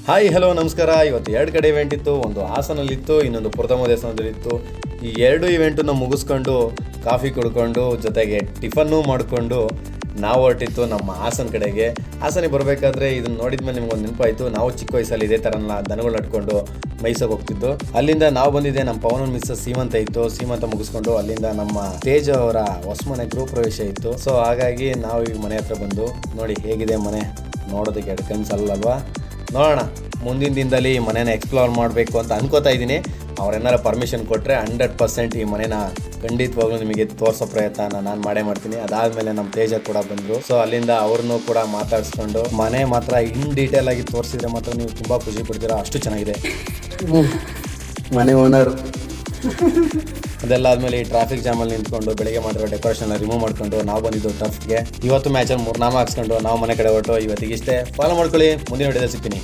Hi hello ನಮಸ್ಕಾರ. ಇವತ್ತು ಎರಡು ಕಡೆ ಇವೆಂಟ್ ಇತ್ತು. ಒಂದು ಹಾಸನಲ್ಲಿತ್ತು, ಇನ್ನೊಂದು ಪುರತಮ ದೇವಸ್ಥಾನದಲ್ಲಿತ್ತು. ಈ ಎರಡು ಇವೆಂಟನ್ನು ಮುಗಿಸ್ಕೊಂಡು ಕಾಫಿ ಕುಡ್ಕೊಂಡು ಜೊತೆಗೆ ಟಿಫನ್ನು ಮಾಡಿಕೊಂಡು ನಾವು ಹೊರಟಿತ್ತು ನಮ್ಮ ಹಾಸನ ಕಡೆಗೆ. ಹಾಸನಿಗೆ ಬರಬೇಕಾದ್ರೆ ಇದನ್ನು ನೋಡಿದ್ಮೇಲೆ ನಿಮ್ಗೊಂದು ನೆನಪಾಯಿತು. ನಾವು ಚಿಕ್ಕ ವಯಸ್ಸಲ್ಲಿ ಇದೇ ಥರನ ದನಗಳು ನಡ್ಕೊಂಡು ಮೈಸೂರಿಗೆ ಹೋಗ್ತಿದ್ದು. ಅಲ್ಲಿಂದ ನಾವು ಬಂದಿದ್ದೆ, ನಮ್ಮ ಪವನ್ ಮಿಸ್ಸಸ್ ಸೀಮಂತ ಇತ್ತು. ಸೀಮಂತ ಮುಗಿಸ್ಕೊಂಡು ಅಲ್ಲಿಂದ ನಮ್ಮ ತೇಜ್ ಅವರ ಹೊಸ ಮನೆ ಗೃಹ ಪ್ರವೇಶ ಇತ್ತು. ಸೊ ಹಾಗಾಗಿ ನಾವು ಈಗ ಮನೆ ಹತ್ರ ಬಂದು ನೋಡಿ ಹೇಗಿದೆ ಮನೆ. ನೋಡೋದಕ್ಕೆ ಎರಡು ಕನ್ಸಲ್ಲಲ್ವಾ. ನೋಡೋಣ, ಮುಂದಿನ ದಿನದಲ್ಲಿ ಈ ಮನೇನ ಎಕ್ಸ್ಪ್ಲೋರ್ ಮಾಡಬೇಕು ಅಂತ ಅನ್ಕೋತಾ ಇದ್ದೀನಿ. ಅವ್ರೇನಾರ ಪರ್ಮಿಷನ್ ಕೊಟ್ಟರೆ 100% ಈ ಮನೇನ ಖಂಡಿತವಾಗ್ಲೂ ನಿಮಗೆ ತೋರಿಸೋ ಪ್ರಯತ್ನ ನಾನು ಮಾಡೇ ಮಾಡ್ತೀನಿ. ಅದಾದಮೇಲೆ ನಮ್ಮ ತೇಜ ಕೂಡ ಬಂದರು. ಸೊ ಅಲ್ಲಿಂದ ಅವ್ರನ್ನೂ ಕೂಡ ಮಾತಾಡಿಸ್ಕೊಂಡು ಮನೆ ಮಾತ್ರ ಇನ್ ಡೀಟೇಲ್ ಆಗಿ ತೋರಿಸಿದ್ರೆ ಮಾತ್ರ ನೀವು ತುಂಬ ಖುಷಿ ಪಡ್ತೀರಾ, ಅಷ್ಟು ಚೆನ್ನಾಗಿದೆ ಮನೆ ಓನರ್. ಅದೆಲ್ಲ ಆದಮೇಲೆ ಈ ಟ್ರಾಫಿಕ್ ಜಾಮಲ್ಲಿ ನಿಂತ್ಕೊಂಡು ಬೆಳಿಗ್ಗೆ ಮಾಡಿರೋ ಡೆಕೋರೇಷನ್ ರಿಮೂವ್ ಮಾಡ್ಕೊಂಡು ನಾವು ಬಂದಿದ್ದು ಟರ್ಫ್ಗೆ. ಇವತ್ತು ಮ್ಯಾಚಲ್ಲಿ 3 ನಾಮ ಹಾಕ್ಸ್ಕೊಂಡು ನಾವು ಮನೆ ಕಡೆ ಹೊರಟು ಇವತ್ತಿಗೆ ಇಷ್ಟೇ. ಫಾಲೋ ಮಾಡ್ಕೊಳ್ಳಿ, ಮುಂದಿನ ವಿಡಿಯೋದಲ್ಲಿ ಸಿಗ್ತೀನಿ.